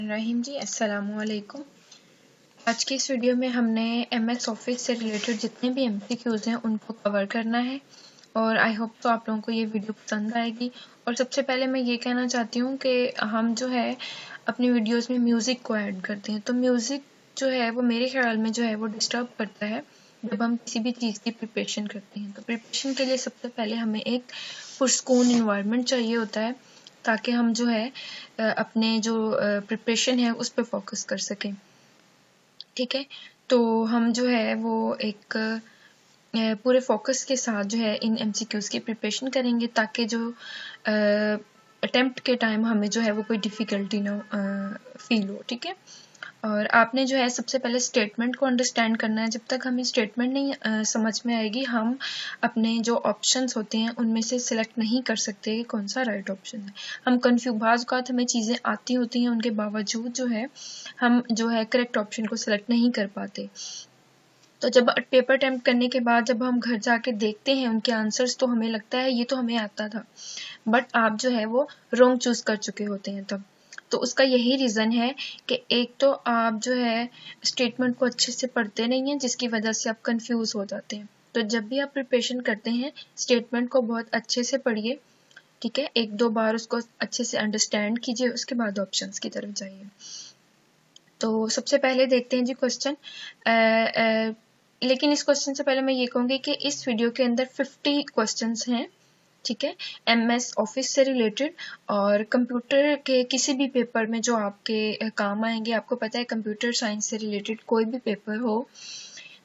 रहीम जी, अस्सलामु अलैकुम। आज के इस वीडियो में हमने MS ऑफिस से रिलेटेड जितने भी MCQs हैं उनको कवर करना है और आई होप तो आप लोगों को ये वीडियो पसंद आएगी। और सबसे पहले मैं ये कहना चाहती हूँ कि हम जो है अपनी वीडियोस में म्यूज़िक को ऐड करते हैं, तो म्यूज़िक जो है वो मेरे ख्याल में जो है वो डिस्टर्ब करता है जब हम किसी भी चीज़ की प्रिपरेशन करते हैं। तो प्रिपरेशन के लिए सबसे पहले हमें एक पुरस्कून इन्वायरमेंट चाहिए होता है ताकि हम जो है अपने जो प्रिपरेशन है उस पर फोकस कर सकें। ठीक है, तो हम जो है वो एक पूरे फोकस के साथ जो है इन MCQs की प्रिपरेशन करेंगे ताकि जो अटेम्प्ट के टाइम हमें जो है वो कोई डिफ़िकल्टी ना फील हो। ठीक है, और आपने जो है सबसे पहले स्टेटमेंट को अंडरस्टैंड करना है। जब तक हमें स्टेटमेंट नहीं समझ में आएगी हम अपने जो ऑप्शंस होते हैं उनमें से सिलेक्ट नहीं कर सकते कि कौन सा राइट ऑप्शन है। हम कन्फ्यूज बाज़ औक़ात हमें चीज़ें आती होती हैं, उनके बावजूद जो है हम जो है करेक्ट ऑप्शन को सिलेक्ट नहीं कर पाते। तो जब पेपर अटेम्प्ट करने के बाद जब हम घर जाके देखते हैं उनके आंसर्स तो हमें लगता है ये तो हमें आता था, बट आप जो है वो रॉन्ग चूज़ कर चुके होते हैं तब। तो उसका यही रीज़न है कि एक तो आप जो है स्टेटमेंट को अच्छे से पढ़ते नहीं हैं जिसकी वजह से आप कंफ्यूज हो जाते हैं। तो जब भी आप प्रिपरेशन करते हैं स्टेटमेंट को बहुत अच्छे से पढ़िए। ठीक है, 1-2 बार उसको अच्छे से अंडरस्टैंड कीजिए, उसके बाद ऑप्शंस की तरफ जाइए। तो सबसे पहले देखते हैं जी क्वेश्चन। लेकिन इस क्वेश्चन से पहले मैं ये कहूँगी कि इस वीडियो के अंदर 50 क्वेश्चंस हैं। ठीक है, MS ऑफिस से रिलेटेड और कंप्यूटर के किसी भी पेपर में जो आपके काम आएंगे। आपको पता है कंप्यूटर साइंस से रिलेटेड कोई भी पेपर हो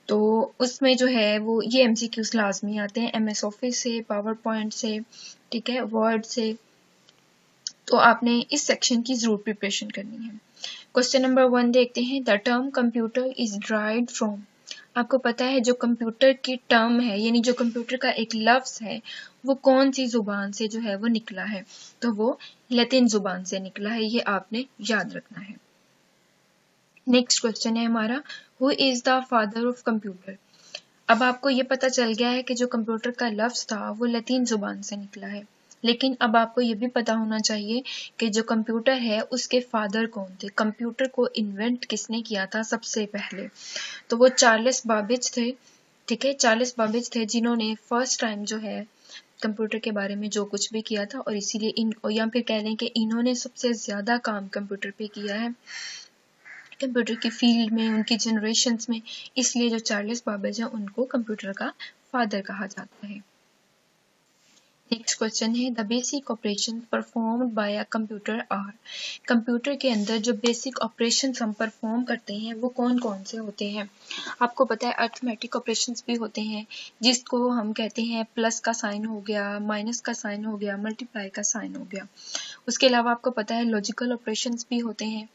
तो उसमें जो है वो ये MCQs लाजमी आते हैं MS ऑफिस से, पावर पॉइंट से, ठीक है, वर्ड से। तो आपने इस सेक्शन की ज़रूर प्रिपरेशन करनी है। क्वेश्चन नंबर 1 देखते हैं। The term computer is derived from. आपको पता है जो कंप्यूटर की टर्म है यानी जो कंप्यूटर का एक लफ्ज़ है वो कौन सी ज़ुबान से जो है वो निकला है, तो वो लैटिन ज़ुबान से निकला है, ये आपने याद रखना है। नेक्स्ट क्वेश्चन है हमारा, who is the father of computer. अब आपको ये पता चल गया है कि जो कंप्यूटर का लफ्ज़ था वो लैटिन ज़ुबान से निकला है, लेकिन अब आपको ये भी पता होना चाहिए कि जो कंप्यूटर है उसके फादर कौन थे, कंप्यूटर को इन्वेंट किसने किया था सबसे पहले। तो वो चार्ल्स बाबेज थे। ठीक है, चार्ल्स बाबेज थे जिन्होंने फर्स्ट टाइम जो है कंप्यूटर के बारे में जो कुछ भी किया था, और इसीलिए इन या फिर कह लें कि इन्होंने सबसे ज़्यादा काम कंप्यूटर पे किया है कंप्यूटर की फील्ड में, उनकी जनरेशन्स में, इसलिए जो चार्ल्स बाबेज है उनको कंप्यूटर का फादर कहा जाता है। नेक्स्ट क्वेश्चन है, the basic operation performed by a computer are. Computer के अंदर जो बेसिक ऑपरेशन हम परफॉर्म करते हैं वो कौन कौन से होते हैं। आपको पता है अर्थमेटिक ऑपरेशंस भी होते हैं जिसको हम कहते हैं प्लस का साइन हो गया, माइनस का साइन हो गया, मल्टीप्लाई का साइन हो गया। उसके अलावा आपको पता है लॉजिकल ऑपरेशंस भी होते हैं।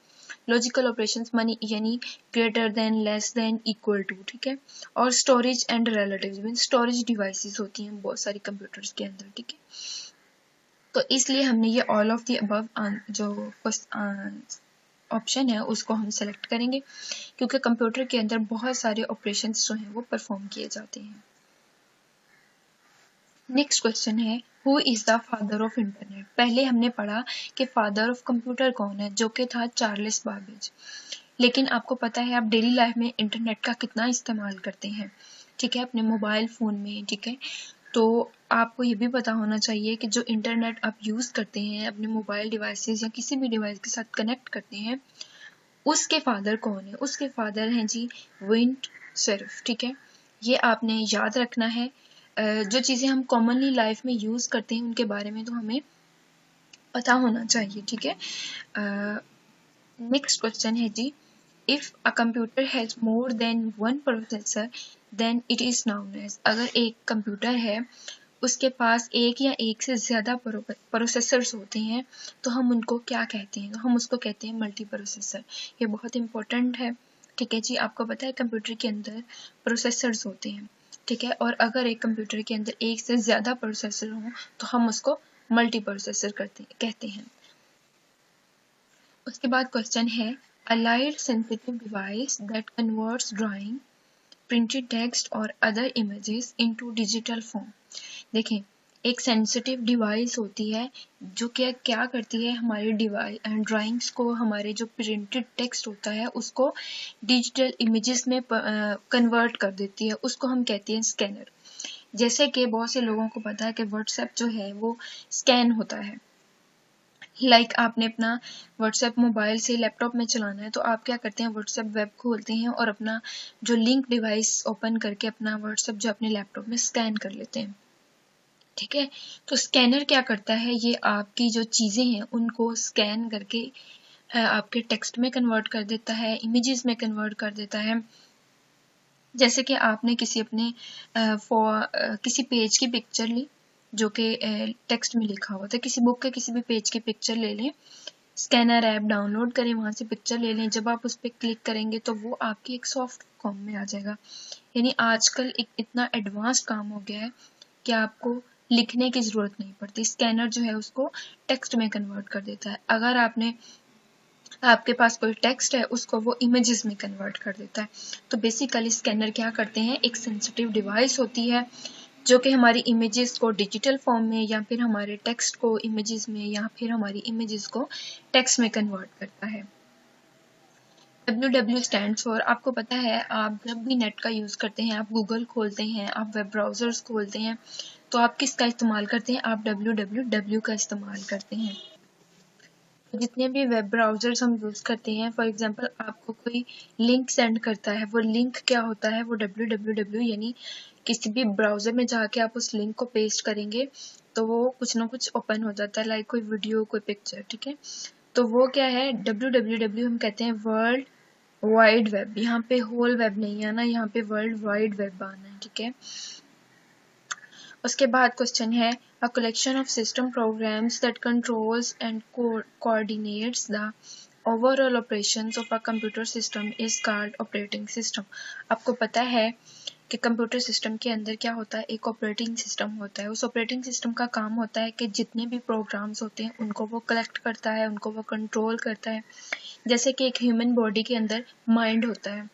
लॉजिकल ऑपरेशंस मानी यानी greater than, less than, equal to. ठीक है, और storage and relatives mean storage devices होती हैं बहुत सारी कंप्यूटर्स के अंदर। ठीक है, तो इसलिए हमने ये ऑल ऑफ द अबव जो ऑप्शन है उसको हम सेलेक्ट करेंगे क्योंकि कंप्यूटर के अंदर बहुत सारे ऑपरेशंस जो हैं वो परफॉर्म किए जाते हैं। नेक्स्ट क्वेश्चन है, who is the father of internet. पहले हमने पढ़ा कि फादर ऑफ कंप्यूटर कौन है, जो कि था चार्ल्स बाबेज। लेकिन आपको पता है आप डेली लाइफ में इंटरनेट का कितना इस्तेमाल करते हैं, ठीक है, अपने मोबाइल फ़ोन में। ठीक है, तो आपको ये भी पता होना चाहिए कि जो इंटरनेट आप यूज़ करते हैं अपने मोबाइल डिवाइसेस या किसी भी डिवाइस के साथ कनेक्ट करते हैं उसके फादर कौन है। उसके फादर हैं जी विंड सर्फ। ठीक है, ये आपने याद रखना है। जो चीज़ें हम कॉमनली लाइफ में यूज़ करते हैं उनके बारे में तो हमें पता होना चाहिए। ठीक है, नेक्स्ट क्वेश्चन है जी, if a computer has more than one processor then it is known as. अगर एक कंप्यूटर है उसके पास एक या एक से ज़्यादा प्रोसेसर्स होते हैं तो हम उनको क्या कहते हैं, तो हम उसको कहते हैं मल्टी प्रोसेसर। ये बहुत इंपॉर्टेंट है। ठीक है जी, आपको पता है कंप्यूटर के अंदर प्रोसेसर्स होते हैं। ठीक है, और अगर एक कंप्यूटर के अंदर एक से ज़्यादा प्रोसेसर हों तो हम उसको मल्टी प्रोसेसर कहते हैं। उसके बाद क्वेश्चन है, a light sensitive device that converts drawing, printed text और other images into digital form. देखें, एक सेंसिटिव डिवाइस होती है जो क्या करती है, हमारी ड्राइंग्स को, हमारे जो प्रिंटेड टेक्स्ट होता है उसको डिजिटल इमेजेस में कन्वर्ट कर देती है, उसको हम कहते हैं स्कैनर। जैसे कि बहुत से लोगों को पता है कि व्हाट्सएप जो है वो स्कैन होता है। आपने अपना व्हाट्सएप मोबाइल से लैपटॉप में चलाना है तो आप क्या करते हैं, व्हाट्सएप वेब खोलते हैं और अपना जो लिंक डिवाइस ओपन करके अपना व्हाट्सएप जो अपने लैपटॉप में स्कैन कर लेते हैं, ठीक है। तो स्कैनर क्या करता है, ये आपकी जो चीज़ें हैं उनको स्कैन करके आपके टेक्स्ट में कन्वर्ट कर देता है, इमेजेस में कन्वर्ट कर देता है। जैसे कि आपने किसी पेज की पिक्चर ली जो कि टेक्स्ट में लिखा हुआ था, किसी बुक के किसी भी पेज की पिक्चर ले लें, स्कैनर ऐप डाउनलोड करें, वहाँ से पिक्चर ले लें, जब आप उस पर क्लिक करेंगे तो वो आपकी एक सॉफ्ट फॉर्म में आ जाएगा। यानी आजकल एक इतना एडवांस काम हो गया है कि आपको लिखने की ज़रूरत नहीं पड़ती, स्कैनर जो है उसको टेक्स्ट में कन्वर्ट कर देता है। अगर आपके पास कोई टेक्स्ट है उसको वो इमेजेस में कन्वर्ट कर देता है। तो बेसिकली स्कैनर क्या करते हैं, एक सेंसिटिव डिवाइस होती है जो कि हमारी इमेजेस को डिजिटल फॉर्म में या फिर हमारे टेक्स्ट को इमेजेस में या फिर हमारी इमेजेस को टेक्स्ट में कन्वर्ट करता है। www स्टैंड्स फॉर, आपको पता है आप जब भी नेट का यूज़ करते हैं, आप गूगल खोलते हैं, आप वेब ब्राउज़र्स खोलते हैं, तो आप किसका इस्तेमाल करते हैं, आप www का इस्तेमाल करते हैं। जितने भी वेब ब्राउज़र्स हम यूज़ करते हैं, फॉर एग्जांपल आपको कोई लिंक सेंड करता है, वो लिंक क्या होता है, वो www यानी किसी भी ब्राउज़र में जाके आप उस लिंक को पेस्ट करेंगे तो वो कुछ ना कुछ ओपन हो जाता है, लाइक कोई वीडियो, कोई पिक्चर, ठीक है। तो वो क्या है, www हम कहते हैं वर्ल्ड वाइड वेब। यहाँ पे होल वेब नहीं आना, यहाँ पे वर्ल्ड वाइड वेब आना है, ठीक है। उसके बाद क्वेश्चन है, a collection of system programmes that controls and coordinates the overall operations of a computer system is called operating system. आपको पता है कि कंप्यूटर सिस्टम के अंदर क्या होता है, एक ऑपरेटिंग सिस्टम होता है। उस ऑपरेटिंग सिस्टम का काम होता है कि जितने भी प्रोग्राम्स होते हैं उनको वो कलेक्ट करता है, उनको वो कंट्रोल करता है। जैसे कि एक ह्यूमन बॉडी के अंदर माइंड होता है,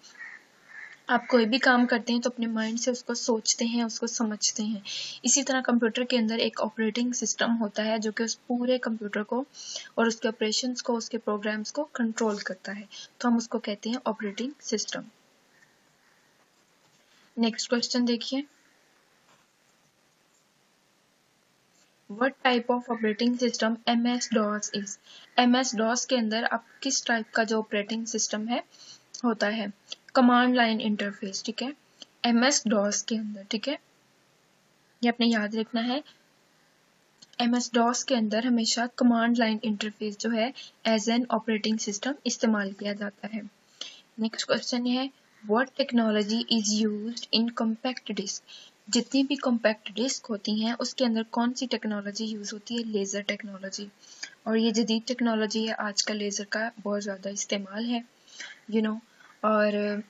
आप कोई भी काम करते हैं तो अपने माइंड से उसको सोचते हैं, उसको समझते हैं। इसी तरह कंप्यूटर के अंदर एक ऑपरेटिंग सिस्टम होता है जो कि उस पूरे कंप्यूटर को और उसके ऑपरेशंस को, उसके प्रोग्राम्स को कंट्रोल करता है, तो हम उसको कहते हैं ऑपरेटिंग सिस्टम। नेक्स्ट क्वेश्चन देखिए, What type of operating system MS-DOS is? MS-DOS के अंदर आप किस टाइप का जो ऑपरेटिंग सिस्टम है होता है, कमांड लाइन इंटरफेस, ठीक है, MS-DOS के अंदर, ठीक है, ये आपने याद रखना है। MS-DOS के अंदर हमेशा कमांड लाइन इंटरफेस जो है एज एन ऑपरेटिंग सिस्टम इस्तेमाल किया जाता है। नेक्स्ट क्वेश्चन है, What technology is used in compact disk? जितनी भी कॉम्पैक्ट डिस्क होती हैं उसके अंदर कौन सी टेक्नोलॉजी यूज़ होती है, लेज़र टेक्नोलॉजी। और ये जदीद टेक्नोलॉजी है, आजकल लेज़र का बहुत ज़्यादा इस्तेमाल है, और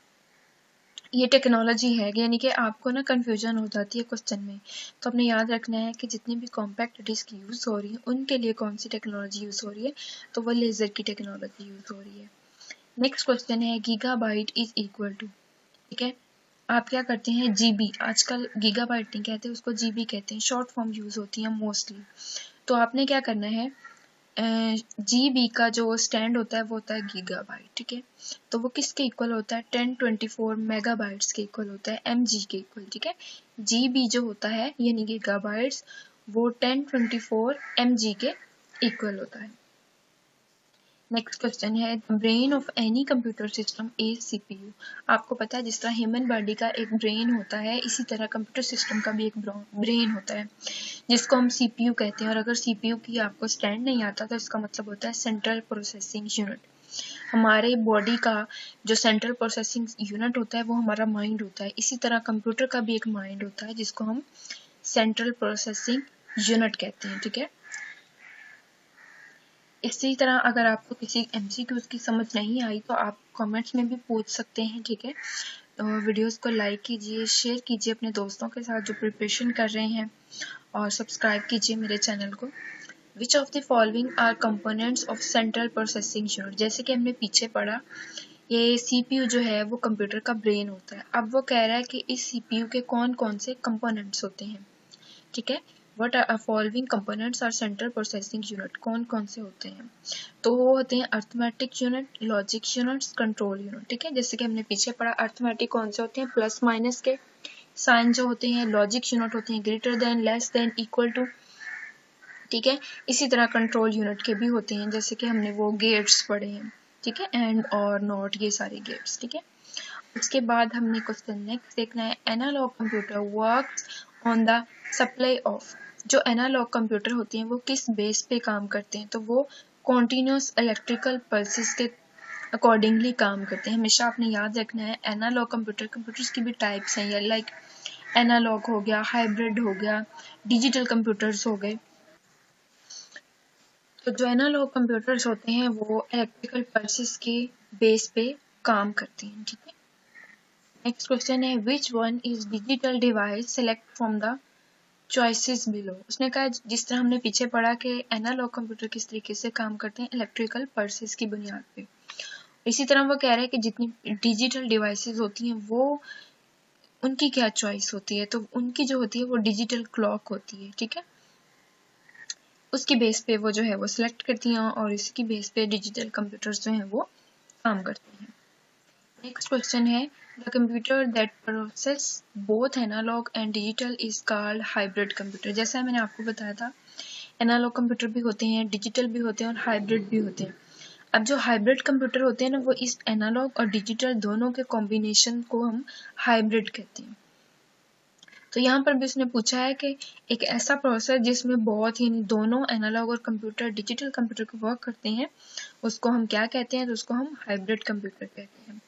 ये टेक्नोलॉजी है, यानी कि आपको ना कन्फ्यूजन हो जाती है क्वेश्चन में, तो आपने याद रखना है कि जितनी भी कॉम्पैक्ट डिस्क यूज़ हो रही है उनके लिए कौन सी टेक्नोलॉजी यूज़ हो रही है, तो वो लेज़र की टेक्नोलॉजी यूज़ हो रही है। नेक्स्ट क्वेश्चन है, गीगाबाइट इज इक्वल टू, ठीक है, आप क्या करते हैं, जीबी, आजकल गीगाबाइट नहीं कहते उसको, जीबी कहते हैं, शॉर्ट फॉर्म यूज़ होती है मोस्टली। तो आपने क्या करना है, जीबी का जो स्टैंड होता है वो होता है गीगाबाइट, ठीक है, तो वो किसके इक्वल होता है, 1024 मेगाबाइट्स के इक्वल होता है, mg के इक्वल, ठीक है। जीबी जो होता है यानी गीगाबाइट्स वो 1024 mg के इक्वल होता है। नेक्स्ट क्वेश्चन है, brain of any computer system is CPU. आपको पता है जिस तरह ह्यूमन बॉडी का एक ब्रेन होता है, इसी तरह कंप्यूटर सिस्टम का भी एक ब्रेन होता है जिसको हम सीपीयू कहते हैं। और अगर सीपीयू की आपको स्टैंड नहीं आता तो इसका मतलब होता है सेंट्रल प्रोसेसिंग यूनिट। हमारे बॉडी का जो सेंट्रल प्रोसेसिंग यूनिट होता है वो हमारा माइंड होता है, इसी तरह कंप्यूटर का भी एक माइंड होता है जिसको हम सेंट्रल प्रोसेसिंग यूनिट कहते हैं, ठीक है। इसी तरह अगर आपको किसी MCQs की समझ नहीं आई तो आप कमेंट्स में भी पूछ सकते हैं, ठीक है। तो वीडियोस को लाइक कीजिए, शेयर कीजिए अपने दोस्तों के साथ जो प्रिपरेशन कर रहे हैं, और सब्सक्राइब कीजिए मेरे चैनल को। Which of the following are components of central processing unit, जैसे कि हमने पीछे पढ़ा, ये CPU जो है वो कंप्यूटर का ब्रेन होता है। अब वो कह रहा है कि इस CPU के कौन कौन से कंपोनेंट्स होते हैं, ठीक है। What are following components are central processing unit, कौन कौन से होते हैं? तो वो होते हैं arithmetic unit, logic units, control unit. ठीक है, जैसे कि हमने पीछे पढ़ा अर्थमेटिक कौन से होते हैं, प्लस माइनस के साइन जो होते हैं, लॉजिक यूनिट होते हैं greater than, less than, equal to. ठीक है, इसी तरह कंट्रोल यूनिट के भी होते हैं, जैसे कि हमने वो गेट्स पढ़े हैं। ठीक है, एंड और नॉट, ये सारे गेट्स। ठीक है, उसके बाद हमने क्वेश्चन नेक्स्ट देखना है, analogue computer works on the supply of. जो एनालॉग कंप्यूटर होते हैं वो किस बेस पे काम करते हैं? तो वो कॉन्टिन्यूस इलेक्ट्रिकल पल्सेस के अकॉर्डिंगली काम करते हैं। हमेशा आपने याद रखना है एनालॉग कंप्यूटर्स की भी टाइप्स हैं, लाइक एनालॉग हो गया, हाइब्रिड हो गया, डिजिटल कंप्यूटर्स हो गए। तो जो एनालॉग कंप्यूटर्स होते हैं वो इलेक्ट्रिकल पल्सेस के बेस पे काम करते हैं। ठीक है, नेक्स्ट क्वेश्चन है which one is digital device select from the choices below. उसने कहा जिस तरह हमने पीछे पढ़ा कि एनालॉग कंप्यूटर किस तरीके से काम करते हैं इलेक्ट्रिकल पल्सेस की बुनियाद पे, इसी तरह वो कह रहे हैं कि जितनी डिजिटल डिवाइसेस होती हैं वो उनकी क्या चॉइस होती है, तो उनकी जो होती है वो डिजिटल क्लॉक होती है। ठीक है, उसकी बेस पे वो जो है वो सिलेक्ट करती हैं और इसकी बेस पे डिजिटल कंप्यूटर्स जो हैं वो काम करते हैं। नेक्स्ट क्वेश्चन है the computer that process both analogue and digital is called hybrid computer. जैसा मैंने आपको बताया था एनालॉग कंप्यूटर भी होते हैं, डिजिटल भी होते हैं और हाइब्रिड भी होते हैं। अब जो हाइब्रिड कंप्यूटर होते हैं ना वो इस एनालॉग और डिजिटल दोनों के कॉम्बिनेशन को हम हाइब्रिड कहते हैं। तो यहाँ पर भी उसने पूछा है कि एक ऐसा प्रोसेस जिसमें बहुत ही दोनों एनालॉग और कंप्यूटर डिजिटल कंप्यूटर को वर्क करते हैं उसको हम क्या कहते हैं? तो उसको हम हाइब्रिड कंप्यूटर कहते हैं।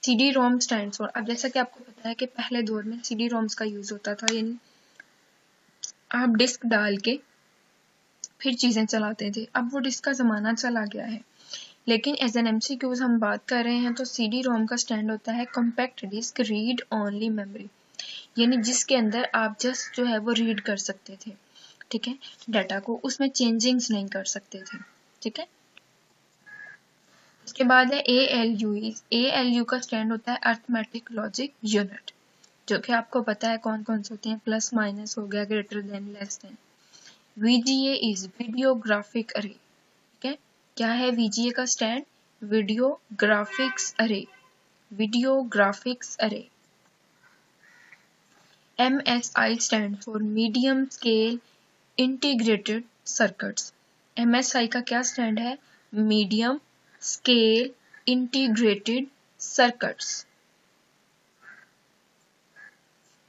सीडी रोम स्टैंड्स फॉर, अब जैसा कि आपको पता है कि पहले दौर में सीडी रोम्स का यूज होता था, यानी आप डिस्क डाल के फिर चीजें चलाते थे। अब वो डिस्क का जमाना चला गया है, लेकिन एज एन एमसीक्यूज हम बात कर रहे हैं तो सीडी रोम का स्टैंड होता है compact disc read only memory, यानी जिसके अंदर आप जस्ट जो है वो रीड कर सकते थे। ठीक है, डाटा को उसमें चेंजिंग्स नहीं कर सकते थे। ठीक है, उसके बाद है ALU का स्टैंड होता है अर्थमेटिक लॉजिक यूनिट, जो कि आपको पता है कौन कौन से होते हैं, प्लस माइनस हो गया, greater than, less then. VGA is video graphic अरे। ठीक है, क्या है VGA का स्टैंड? वीडियो ग्राफिक्स अरे, वीडियो ग्राफिक्स अरे। MSI stands for medium scale integrated circuits. MSI का क्या स्टैंड है? Medium scale integrated circuits.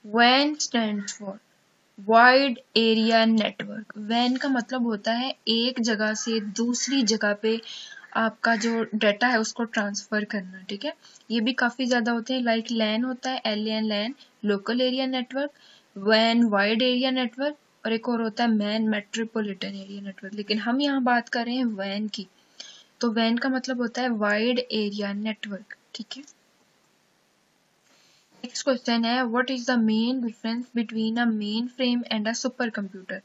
WAN stands for wide area network. WAN का मतलब होता है एक जगह से दूसरी जगह पे आपका जो डाटा है उसको ट्रांसफर करना। ठीक है, ये भी काफी ज्यादा होते हैं, लाइक LAN होता है, LAN LAN local area network, WAN wide area network, और एक और होता है मैन मेट्रोपॉलिटन एरिया नेटवर्क। लेकिन हम यहाँ बात कर रहे हैं WAN की, तो WAN का मतलब होता है वाइड एरिया नेटवर्क। ठीक है, नेक्स्ट क्वेश्चन है what is the main difference between a main frame and a super computer.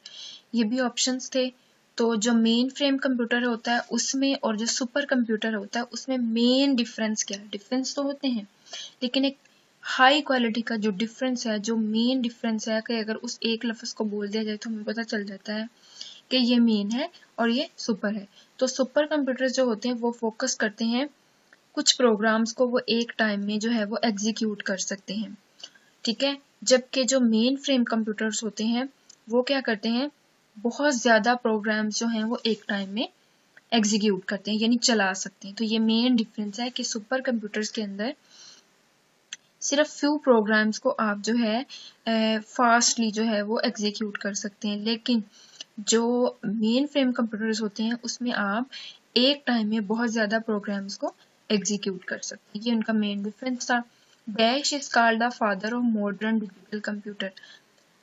ये भी ऑप्शंस थे, तो जो मेन फ्रेम कंप्यूटर होता है उसमें और जो सुपर कंप्यूटर होता है उसमें मेन डिफरेंस क्या है? डिफरेंस तो होते हैं, लेकिन एक हाई क्वालिटी का जो डिफरेंस है, जो मेन डिफरेंस है, कि अगर उस एक लफ्ज को बोल दिया जाए तो हमें पता चल जाता है कि ये मेन है और ये सुपर है। तो सुपर कंप्यूटर जो होते हैं वो फोकस करते हैं कुछ प्रोग्राम्स को वो एक टाइम में जो है वो एग्जीक्यूट कर सकते हैं। ठीक है, जबकि जो मेन फ्रेम कंप्यूटर्स होते हैं वो क्या करते हैं, बहुत ज्यादा प्रोग्राम्स जो हैं वो एक टाइम में एग्जीक्यूट करते हैं, यानी चला सकते हैं। तो ये मेन डिफरेंस है कि सुपर कंप्यूटर्स के अंदर सिर्फ फ्यू प्रोग्राम्स को आप जो है फास्टली जो है वो एग्जीक्यूट कर सकते हैं, लेकिन जो मेन फ्रेम कंप्यूटर्स होते हैं उसमें आप एक टाइम में बहुत ज्यादा प्रोग्राम्स को एग्जीक्यूट कर सकते हैं। ये उनका मेन डिफरेंस था। Dash is called the father of modern digital computer.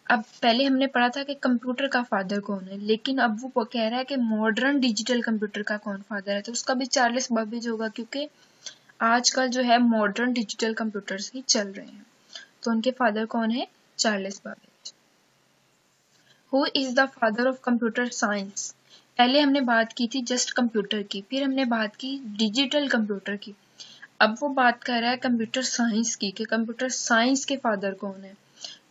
अब पहले हमने पढ़ा था कि कंप्यूटर का फादर कौन है, लेकिन अब वो कह रहा है कि मॉडर्न डिजिटल कंप्यूटर का कौन फादर है, तो उसका भी चार्ल्स बबेज होगा, क्योंकि आजकल जो है मॉडर्न डिजिटल कंप्यूटर्स ही चल रहे हैं। तो उनके फादर कौन है? Charles Babbage. Who is the father of computer science. पहले हमने बात की थी जस्ट कंप्यूटर की, फिर हमने बात की डिजिटल कंप्यूटर की, अब वो बात कर रहा है कंप्यूटर साइंस की, कि कंप्यूटर साइंस के फादर कौन है।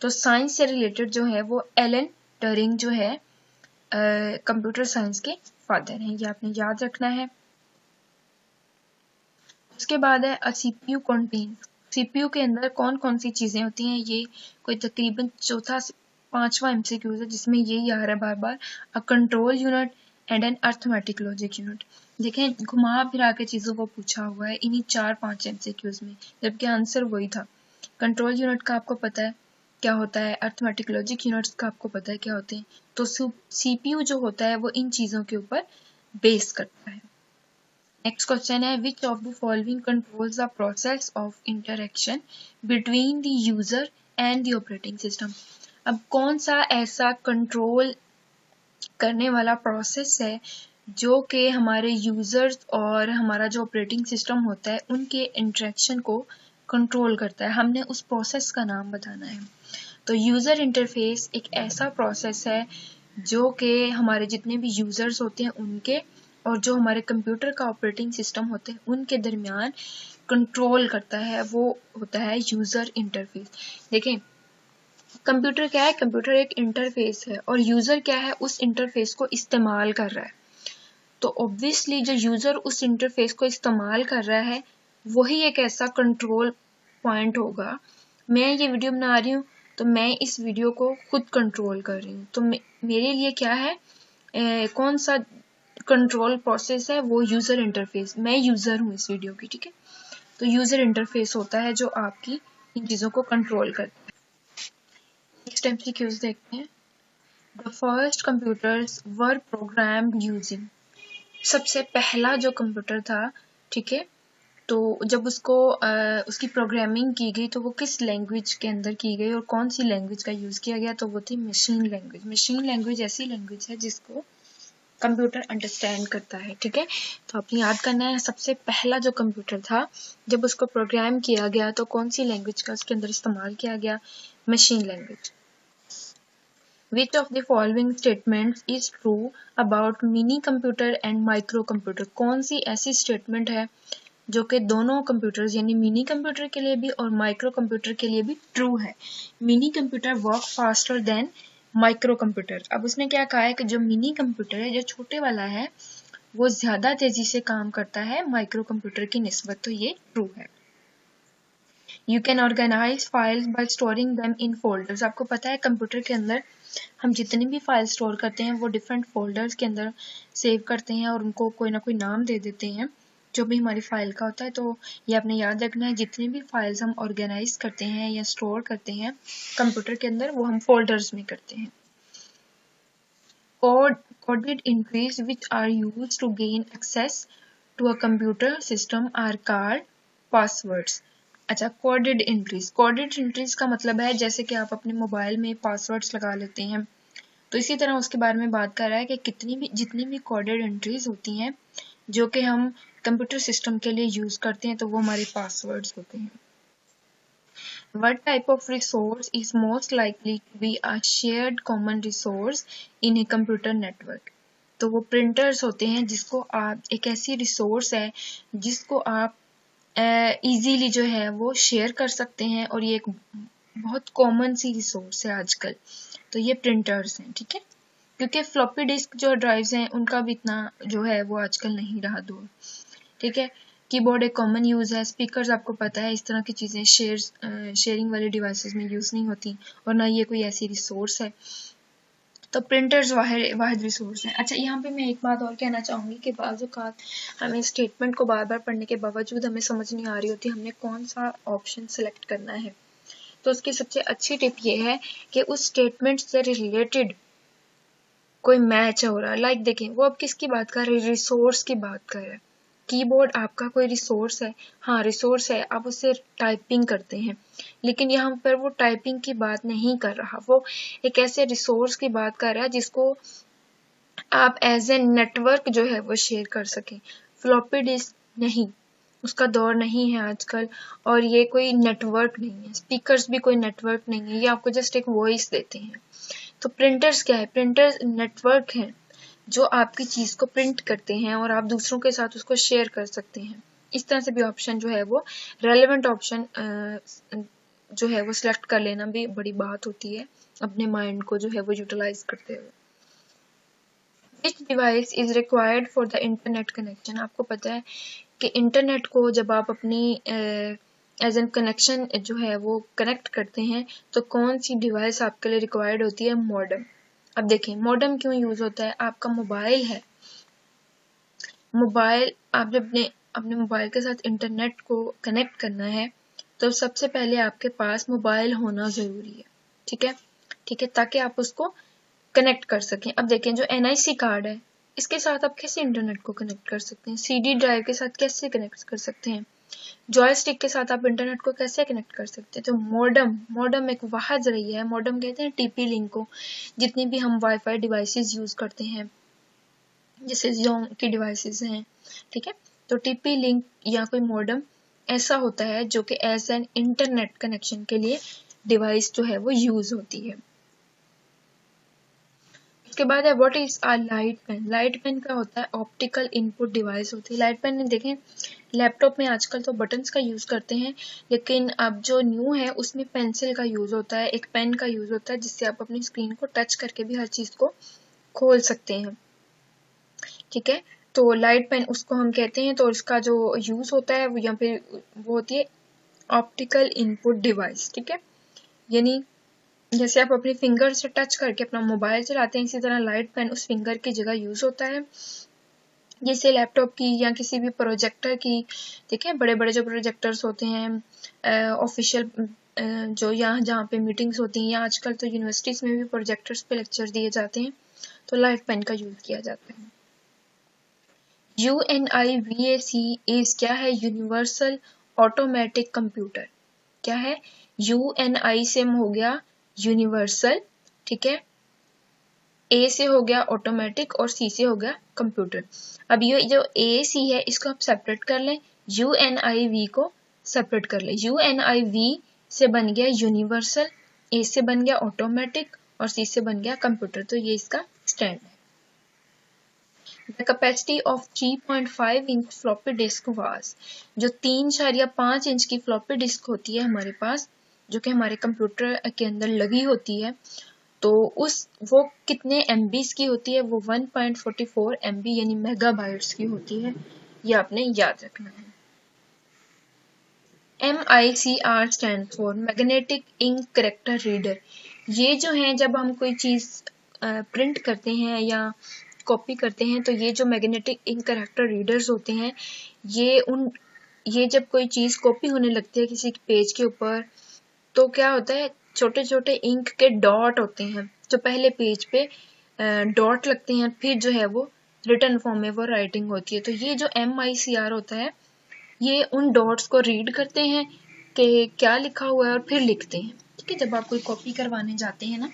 तो साइंस से रिलेटेड जो है वो एलन टरिंग जो है कंप्यूटर साइंस के फादर हैं, ये आपने याद रखना है। उसके बाद है सीपीयू कंटेन, सीपीयू के अंदर कौन कौन सी चीजें होती हैं, ये कोई तकरीबन चौथा 5वां एमसीक्यू है जिसमें यही आ रहा है बार बार, a control unit and an arithmetic logic unit. देखें घुमा फिरा के चीजों को पूछा हुआ है इन्हीं 4-5 एमसीक्यूज में, जबकि आंसर वही था। कंट्रोल यूनिट का आपको पता है क्या होता है, अर्थमेटिक लॉजिक यूनिट्स का आपको पता है क्या होते हैं, तो सीपीयू जो होता है वो इन चीजों के ऊपर बेस करता है। नेक्स्ट क्वेश्चन है, विच of the following controls the process of interaction between the user and the operating system. अब कौन सा ऐसा कंट्रोल करने वाला प्रोसेस है जो कि हमारे यूजर्स और हमारा जो ऑपरेटिंग सिस्टम होता है उनके इंटरेक्शन को कंट्रोल करता है, हमने उस प्रोसेस का नाम बताना है। तो यूजर इंटरफेस एक ऐसा प्रोसेस है जो कि हमारे जितने भी यूजर्स होते हैं उनके और जो हमारे कंप्यूटर का ऑपरेटिंग सिस्टम होते हैं उनके दरमियान कंट्रोल करता है, वो होता है यूजर इंटरफेस। देखें कंप्यूटर क्या है, कंप्यूटर एक इंटरफेस है और यूजर क्या है, उस इंटरफेस को इस्तेमाल कर रहा है। तो ऑब्वियसली जो यूजर उस इंटरफेस को इस्तेमाल कर रहा है वही एक ऐसा कंट्रोल पॉइंट होगा। मैं ये वीडियो बना रही हूँ तो मैं इस वीडियो को खुद कंट्रोल कर रही हूँ, तो मेरे लिए क्या है, कौन सा कंट्रोल प्रोसेस है, वो यूजर इंटरफेस, मैं यूजर हूँ इस वीडियो की, ठीक है। तो यूजर इंटरफेस होता है जो आपकी इन चीजों को कंट्रोल करता है। नेक्स्ट एमसीक्यूज देखते हैं। The first computers were programmed using, सबसे पहला जो कंप्यूटर था, ठीक है, तो जब उसको उसकी प्रोग्रामिंग की गई तो वो किस लैंग्वेज के अंदर की गई और कौन सी लैंग्वेज का यूज किया गया, तो वो थी मशीन लैंग्वेज। मशीन लैंग्वेज ऐसी लैंग्वेज है जिसको कंप्यूटर अंडरस्टैंड करता है, ठीक है। तो आपने याद करना है सबसे पहला जो कंप्यूटर था जब उसको प्रोग्राम किया गया तो कौन सी लैंग्वेज का उसके अंदर इस्तेमाल किया गया, machine language. Which of the following statements is true about mini computer and micro computer? कौन सी ऐसी स्टेटमेंट है जो कि दोनों कंप्यूटर्स यानी मिनी कंप्यूटर के लिए भी और माइक्रो कंप्यूटर के लिए भी ट्रू है। Mini computer work faster than micro computer. अब उसने क्या कहा है कि जो मिनी कंप्यूटर है, जो छोटे वाला है, वो ज्यादा तेजी से काम करता है माइक्रो कंप्यूटर की निस्बत, तो ये ट्रू है। You can organize files by storing them in folders। आपको पता है कंप्यूटर के अंदर हम जितनी भी फाइल स्टोर करते हैं वो डिफरेंट फोल्डर्स के अंदर सेव करते हैं और उनको कोई ना कोई नाम दे देते हैं जो भी हमारी फाइल का होता है। तो ये आपने याद रखना है, जितनी भी फाइल्स हम ऑर्गेनाइज करते हैं या स्टोर करते हैं कंप्यूटर के अंदर वो हम फोल्डर्स में करते हैं। Coded entries which are used to gain access to a computer system are called passwords। अच्छा, कोडेड एंट्रीज का मतलब है जैसे कि आप अपने मोबाइल में पासवर्ड्स लगा लेते हैं, तो इसी तरह उसके बारे में बात कर रहा है कि जितनी भी कोडेड एंट्रीज होती हैं जो कि हम कंप्यूटर सिस्टम के लिए यूज करते हैं तो वो हमारे पासवर्ड्स होते हैं। What type of resource is most likely to be a shared common resource in a computer network? तो वो प्रिंटर्स होते हैं जिसको आप, एक ऐसी रिसोर्स है जिसको आप इजीली जो है वो शेयर कर सकते हैं और ये एक बहुत कॉमन सी रिसोर्स है आजकल, तो ये प्रिंटर्स हैं, ठीक है। क्योंकि फ्लॉपी डिस्क जो ड्राइव्स हैं उनका भी इतना जो है वो आजकल नहीं रहा दौर, ठीक है। कीबोर्ड एक कॉमन यूज है, स्पीकर्स आपको पता है इस तरह की चीजें शेयरिंग वाले डिवाइसेस में यूज नहीं होती और ना ये कोई ऐसी रिसोर्स है, तो प्रिंटर्स वाहिद रिसोर्स है। अच्छा, यहाँ पे मैं एक बात और कहना चाहूँगी कि बाज़ औक़ात हमें स्टेटमेंट को बार बार पढ़ने के बावजूद हमें समझ नहीं आ रही होती हमने कौन सा ऑप्शन सेलेक्ट करना है। तो उसकी सबसे अच्छी टिप ये है कि उस स्टेटमेंट से रिलेटेड कोई मैच हो रहा है, लाइक देखें वो अब किसकी बात कर रहे हैं, रिसोर्स की बात कर रहे हैं। कीबोर्ड आपका कोई रिसोर्स है, हाँ रिसोर्स है, आप उससे टाइपिंग करते हैं, लेकिन यहाँ पर वो टाइपिंग की बात नहीं कर रहा, वो एक ऐसे रिसोर्स की बात कर रहा है जिसको आप एज ए नेटवर्क जो है वो शेयर कर सकें। फ्लॉपी डिस्क नहीं, उसका दौर नहीं है आजकल, और ये कोई नेटवर्क नहीं है, स्पीकर्स भी कोई नेटवर्क नहीं है, ये आपको जस्ट एक वॉइस देते हैं। तो प्रिंटर्स क्या है, प्रिंटर्स नेटवर्क हैं जो आपकी चीज को प्रिंट करते हैं और आप दूसरों के साथ उसको शेयर कर सकते हैं। इस तरह से भी ऑप्शन जो है वो रेलेवेंट ऑप्शन जो है वो सिलेक्ट कर लेना भी बड़ी बात होती है, अपने माइंड को जो है वो यूटिलाइज करते हुए। Which device is required for the internet connection? आपको पता है कि इंटरनेट को जब आप अपनी एज एन कनेक्शन जो है वो कनेक्ट करते हैं तो कौन सी डिवाइस आपके लिए रिक्वायर्ड होती है? मॉडेम। अब देखें मॉडेम क्यों यूज होता है। आपका मोबाइल है, मोबाइल आप जब अपने मोबाइल के साथ इंटरनेट को कनेक्ट करना है तो सबसे पहले आपके पास मोबाइल होना जरूरी है, ठीक है, ठीक है, ताकि आप उसको कनेक्ट कर सकें। अब देखें जो NIC कार्ड है इसके साथ आप कैसे इंटरनेट को कनेक्ट कर सकते हैं, CD ड्राइव के साथ कैसे कनेक्ट कर सकते हैं, जॉयस्टिक के साथ आप इंटरनेट को कैसे कनेक्ट कर सकते हैं। तो मॉडेम एक वाहद जरिया है, मॉडेम कहते हैं TP लिंक को। जितनी भी हम वाईफाई डिवाइसेस यूज करते हैं जैसे Xiaomi की डिवाइसेस हैं, ठीक है, तो TP लिंक या कोई मॉडेम ऐसा होता है जो कि एज एन इंटरनेट कनेक्शन के लिए डिवाइस जो है वो यूज होती है। उसके बाद है what is a light pen. Light pen क्या होता है? ऑप्टिकल इनपुट डिवाइस होती है। लाइट पेन में देखें लैपटॉप में आजकल तो बटन्स का यूज करते हैं, लेकिन अब जो न्यू है उसमें पेंसिल का यूज होता है, एक पेन का यूज होता है जिससे आप अपनी स्क्रीन को टच करके भी हर चीज को खोल सकते हैं, ठीक है। तो लाइट पेन उसको हम कहते हैं। तो इसका जो यूज होता है या फिर वो होती है ऑप्टिकल इनपुट डिवाइस, ठीक है। यानी जैसे आप अपने फिंगर से टच करके अपना मोबाइल चलाते हैं, इसी तरह लाइट पेन उस फिंगर की जगह यूज होता है। जैसे लैपटॉप की या किसी भी प्रोजेक्टर की, ठीक है, बड़े बड़े जो प्रोजेक्टर्स होते हैं ऑफिशियल जो यहाँ जहाँ पे मीटिंग्स होती हैं, या आजकल तो यूनिवर्सिटीज में भी प्रोजेक्टर्स पे लेक्चर दिए जाते हैं, तो लाइट पेन का यूज किया जाता है। UNIVAC इज क्या है? Universal automatic computer. क्या है? UNI से हो गया यूनिवर्सल, ठीक है, A से हो गया ऑटोमेटिक और C से हो गया कंप्यूटर। अब ये जो AAC है इसको आप सेपरेट कर लें, UNIV को सेपरेट कर लें। UNIV से बन गया यूनिवर्सल, A से बन गया ऑटोमेटिक और C से बन गया कंप्यूटर। तो ये इसका स्टैंड है। The capacity of 3.5 inch floppy disk was, जो 3.5 इंच की फ्लॉपी डिस्क होती है हमारे पास, जो कि हमारे कंप्यूटर के अंदर लगी होती है, तो वो कितने MBs की होती है? वो 1.44 MB यानी मेगाबाइट्स की होती है। ये आपने याद रखना है। MICR stand for magnetic ink character reader. ये जो है जब हम कोई चीज प्रिंट करते हैं या कॉपी करते हैं तो ये जो मैग्नेटिक इंक कैरेक्टर रीडर्स होते हैं ये जब कोई चीज कॉपी होने लगती है किसी पेज के ऊपर तो क्या होता है? छोटे छोटे इंक के डॉट होते हैं जो पहले पेज पे डॉट लगते हैं, फिर जो है वो रिटन फॉर्म में वो राइटिंग होती है। तो ये जो MICR होता है ये उन डॉट्स को रीड करते हैं कि क्या लिखा हुआ है और फिर लिखते हैं, ठीक है। जब आप कोई कॉपी करवाने जाते हैं ना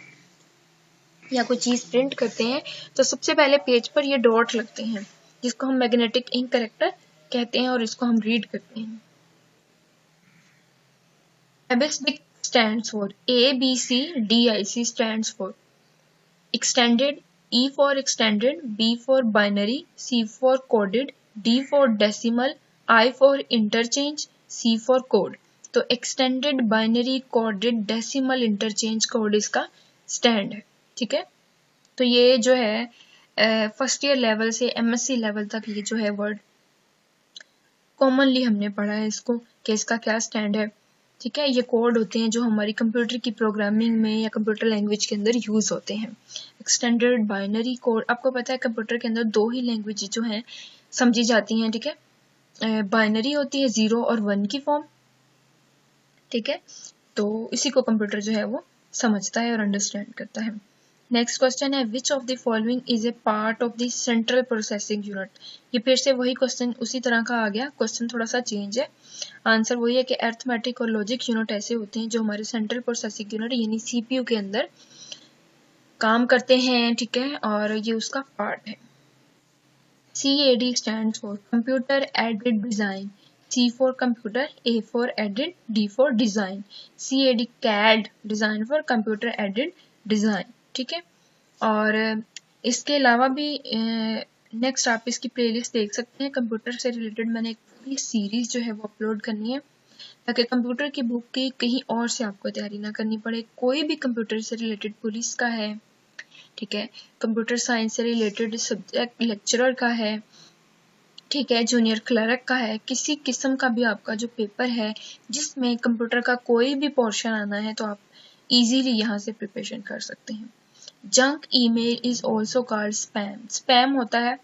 या कोई चीज प्रिंट करते हैं तो सबसे पहले पेज पर ये डॉट लगते हैं जिसको हम मैग्नेटिक इंक कैरेक्टर कहते हैं और इसको हम रीड करते हैं। ABCD stands for ABCDIC stands for extended, E for extended, B for binary, C for coded, D for decimal, I for interchange, C for code। तो extended, binary, coded, decimal, interchange code इसका stand है, ठीक है। तो ये जो है first year level से MSc लेवल तक ये जो है वर्ड कॉमनली हमने पढ़ा है इसको कि इसका क्या स्टैंड है, ठीक है। ये कोड होते हैं जो हमारी कंप्यूटर की प्रोग्रामिंग में या कंप्यूटर लैंग्वेज के अंदर यूज होते हैं। एक्सटेंडेड, बाइनरी कोड, आपको पता है कंप्यूटर के अंदर दो ही लैंग्वेज जो हैं समझी जाती हैं, ठीक है। बाइनरी होती है 0 और 1 की फॉर्म, ठीक है, तो इसी को कंप्यूटर जो है वो समझता है और अंडरस्टैंड करता है। नेक्स्ट क्वेश्चन है विच of the following is a part of the central processing unit. ये फिर से वही क्वेश्चन उसी तरह का आ गया, क्वेश्चन थोड़ा सा चेंज है। आंसर वही है कि अरिथमेटिक और लॉजिक यूनिट ऐसे होते हैं जो हमारे सेंट्रल प्रोसेसिंग यूनिट यानी CPU के अंदर काम करते हैं, ठीक है, और ये उसका पार्ट है। CAD stand for computer aided design, C for computer, A for edit, D for design। CAD design for computer aided design, ठीक है। और इसके अलावा भी नेक्स्ट आप इसकी प्लेलिस्ट देख सकते हैं। कंप्यूटर से रिलेटेड मैंने एक पूरी सीरीज जो है वो अपलोड करनी है, ताकि कंप्यूटर की बुक की कहीं और से आपको तैयारी ना करनी पड़े। कोई भी कंप्यूटर से रिलेटेड पुलिस का है, ठीक है, कंप्यूटर साइंस से रिलेटेड सब्जेक्ट लेक्चरर का है, ठीक है, जूनियर क्लर्क का है, किसी किस्म का भी आपका जो पेपर है जिसमें कंप्यूटर का कोई भी पोर्शन आना है तो आप इजीली यहाँ से प्रिपरेशन कर सकते हैं। Junk email is also called spam. Spam होता है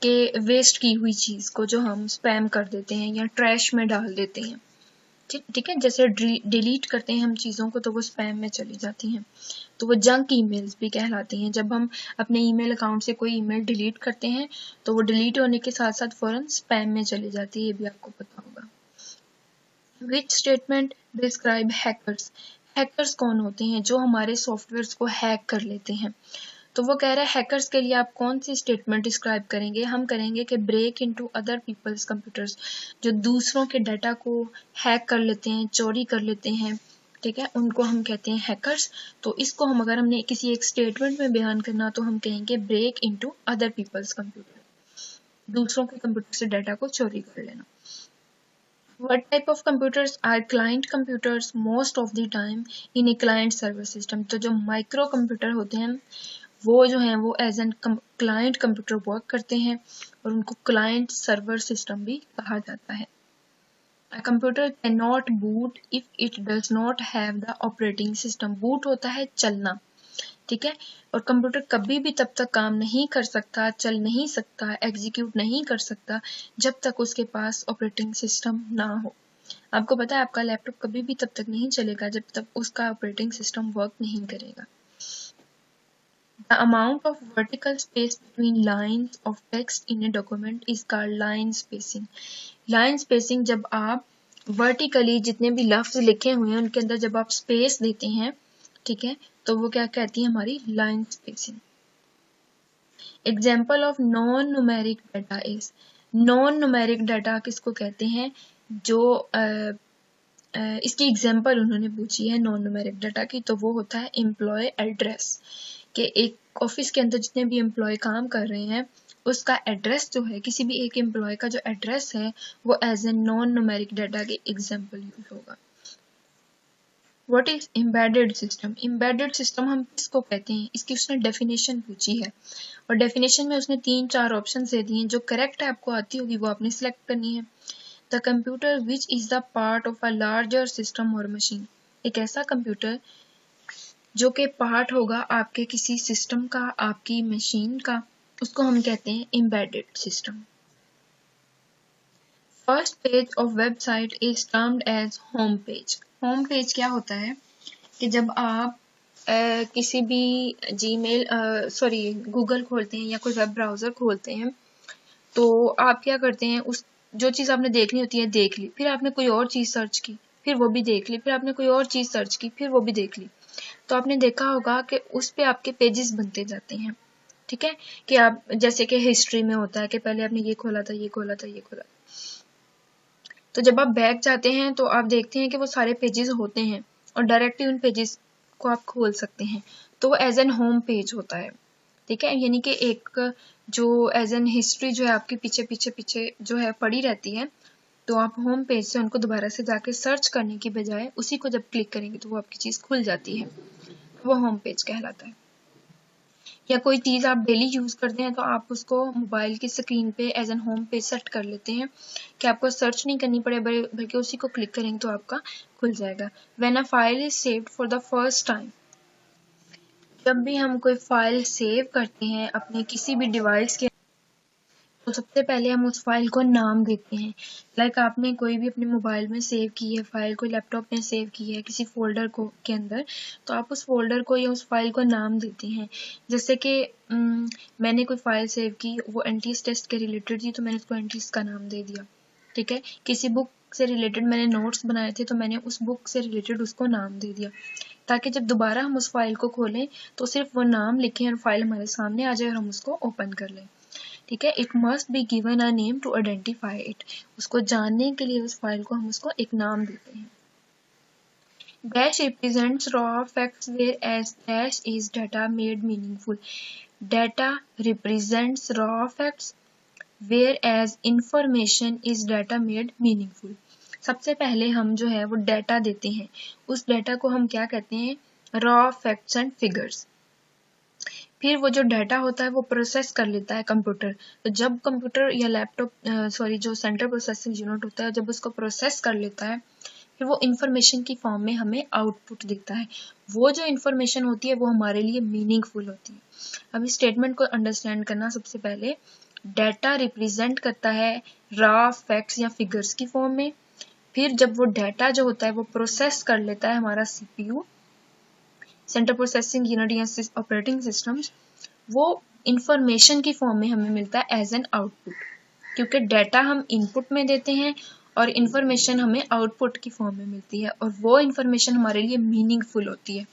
कि वेस्ट की हुई चीज़ को जो हम स्पैम कर देते हैं या ट्रैश में डाल देते हैं, ठीक है, जैसे डिलीट करते हैं हम चीज़ों को तो वो स्पैम में चली जाती हैं, तो वो जंक ईमेल्स भी कहलाती हैं। जब हम अपने ईमेल अकाउंट से कोई ईमेल डिलीट करते हैं तो वो डिलीट होने के साथ साथ फौरन स्पैम में चली जाती है, ये भी आपको पता होगा। Which statement describe hackers. Hackers कौन होते हैं? जो हमारे सॉफ्टवेयर्स को हैक कर लेते हैं। तो वो कह रहा है हैकर्स के लिए आप कौन सी स्टेटमेंट डिस्क्राइब करेंगे? हम करेंगे कि break into other people's computers, जो दूसरों के डाटा को हैक कर लेते हैं, चोरी कर लेते हैं, ठीक है, उनको हम कहते हैं हैकर्स। तो इसको हम अगर हमने किसी एक स्टेटमेंट में बयान करना तो हम कहेंगे break into other people's computer, दूसरों के कंप्यूटर से डाटा को चोरी कर लेना। What type of computers are client computers? Most of the time in a client server system. तो जो माइक्रो कंप्यूटर होते हैं वो जो हैं वो as an client computer work करते हैं और उनको क्लाइंट सर्वर सिस्टम भी कहा जाता है। A computer cannot boot if it does not have the operating system. boot होता है चलना, ठीक है, और कंप्यूटर कभी भी तब तक काम नहीं कर सकता, चल नहीं सकता, एग्जीक्यूट नहीं कर सकता जब तक उसके पास ऑपरेटिंग सिस्टम ना हो। आपको पता है आपका लैपटॉप कभी भी तब तक नहीं चलेगा जब तक उसका ऑपरेटिंग सिस्टम वर्क नहीं करेगा। The amount of vertical space between lines of text in a document is called line spacing. Line spacing जब आप vertically जितने भी लफ्ज लिखे हुए हैं उनके अंदर जब आप स्पेस देते हैं, ठीक है, तो वो क्या कहती है हमारी line spacing. Example of non numeric data is. Non numeric data किसको कहते हैं? जो इसकी एग्जाम्पल उन्होंने पूछी है नॉन न्यूमेरिक डाटा की, तो वो होता है एम्प्लॉय एड्रेस, कि एक ऑफिस के अंदर जितने भी एम्प्लॉय काम कर रहे हैं उसका एड्रेस जो है, किसी भी एक एम्प्लॉय का जो एड्रेस है वो as a non numeric data के एग्जाम्पल यूज होगा। What is embedded system? Embedded system हम किसको कहते हैं? इसकी उसने डेफिनेशन पूछी है और डेफिनेशन में उसने 3-4 ऑप्शन दे दिए हैं। जो करेक्ट आपको आती होगी वो आपने सिलेक्ट करनी है। The computer which is the part of a larger system और मशीन। एक ऐसा कंप्यूटर जो कि पार्ट होगा आपके किसी सिस्टम का, आपकी मशीन का, उसको हम कहते हैं embedded system. First page of website is termed age home page. Home page क्या होता है कि जब आप किसी भी गूगल खोलते हैं या कोई वेब ब्राउज़र खोलते हैं तो आप क्या करते हैं, उस जो चीज़ आपने देखनी होती है देख ली, फिर आपने कोई और चीज़ सर्च की, फिर वो भी देख ली, फिर आपने कोई और चीज़ सर्च की, फिर वो भी देख ली, तो आपने देखा होगा कि उस पे आपके पेजेस बनते जाते हैं, ठीक है, कि आप जैसे कि हिस्ट्री में होता है कि पहले आपने ये खोला था, ये खोला था, ये खोला, तो जब आप बैक जाते हैं तो आप देखते हैं कि वो सारे पेजेस होते हैं और डायरेक्टली उन पेजेस को आप खोल सकते हैं, तो वो एज एन होम पेज होता है, ठीक है, यानी कि एक जो एज एन हिस्ट्री जो है आपकी पीछे पीछे पीछे जो है पड़ी रहती है, तो आप होम पेज से उनको दोबारा से जाके सर्च करने की बजाय उसी को जब क्लिक करेंगे तो वो आपकी चीज़ खुल जाती है, वो होम पेज कहलाता है। या कोई चीज़ आप डेली यूज़ करते हैं तो आप उसको मोबाइल की स्क्रीन पे as an home page set कर लेते हैं कि आपको सर्च नहीं करनी पड़े, बल्कि उसी को क्लिक करेंगे तो आपका खुल जाएगा। When a file is saved for the first time, जब भी हम कोई फाइल सेव करते हैं अपने किसी भी डिवाइस के, तो सबसे पहले हम उस फाइल को नाम देते हैं। लाइक आपने कोई भी अपने मोबाइल में सेव की है फाइल, कोई लैपटॉप में सेव की है किसी फोल्डर को के अंदर, तो आप उस फोल्डर को या उस फाइल को नाम देते हैं। जैसे कि मैंने कोई फाइल सेव की, वो एंट्रीज टेस्ट के रिलेटेड थी तो मैंने उसको एंट्रीज का नाम दे दिया, ठीक है। किसी बुक से रिलेटेड मैंने नोट्स बनाए थे तो मैंने उस बुक से रिलेटेड उसको नाम दे दिया, ताकि जब दोबारा हम उस फाइल को खोलें तो सिर्फ वो नाम लिखें और फाइल हमारे सामने आ जाए और हम उसको ओपन कर लें, ठीक है। It must be given a name to identify it, उसको जानने के लिए उस फाइल को हम उसको एक नाम देते हैं। Dash represents raw facts whereas dash is data made meaningful. Data represents raw facts whereas information is data made meaningful. सबसे पहले हम जो है वो डाटा देते हैं, उस डाटा को हम क्या कहते हैं, रॉ फैक्ट्स एंड फिगर्स। फिर वो जो डाटा होता है वो प्रोसेस कर लेता है कंप्यूटर। तो जब कंप्यूटर या लैपटॉप जो सेंट्रल प्रोसेसिंग यूनिट होता है, जब उसको प्रोसेस कर लेता है, फिर वो इंफॉर्मेशन की फॉर्म में हमें आउटपुट दिखता है। वो जो इंफॉर्मेशन होती है वो हमारे लिए मीनिंगफुल होती है। अब इस स्टेटमेंट को अंडरस्टैंड करना, सबसे पहले डाटा रिप्रेजेंट करता है रॉ फैक्ट्स या फिगर्स की फॉर्म में। फिर जब वो डाटा जो होता है वो प्रोसेस कर लेता है हमारा सीपीयू, सेंट्रल प्रोसेसिंग यूनिट या ऑपरेटिंग सिस्टम्स, वो इंफॉर्मेशन की फॉर्म में हमें मिलता है एज एन आउटपुट, क्योंकि डाटा हम इनपुट में देते हैं और इंफॉर्मेशन हमें आउटपुट की फॉर्म में मिलती है, और वो इंफॉर्मेशन हमारे लिए मीनिंगफुल होती है।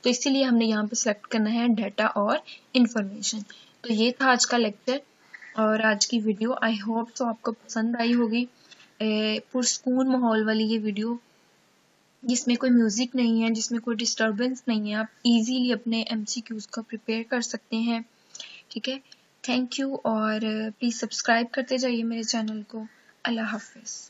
तो इसीलिए हमने यहाँ पे सेलेक्ट करना है डाटा और इंफॉर्मेशन। तो ये था आज का लेक्चर और आज की वीडियो। आई होप तो आपको पसंद आई होगी। पुरस्कून माहौल वाली ये वीडियो, जिसमें कोई म्यूजिक नहीं है, जिसमें कोई डिस्टर्बेंस नहीं है, आप इजीली अपने MCQs को प्रिपेयर कर सकते हैं। ठीक है, थैंक यू, और प्लीज़ सब्सक्राइब करते जाइए मेरे चैनल को। अल्लाह हाफिज़।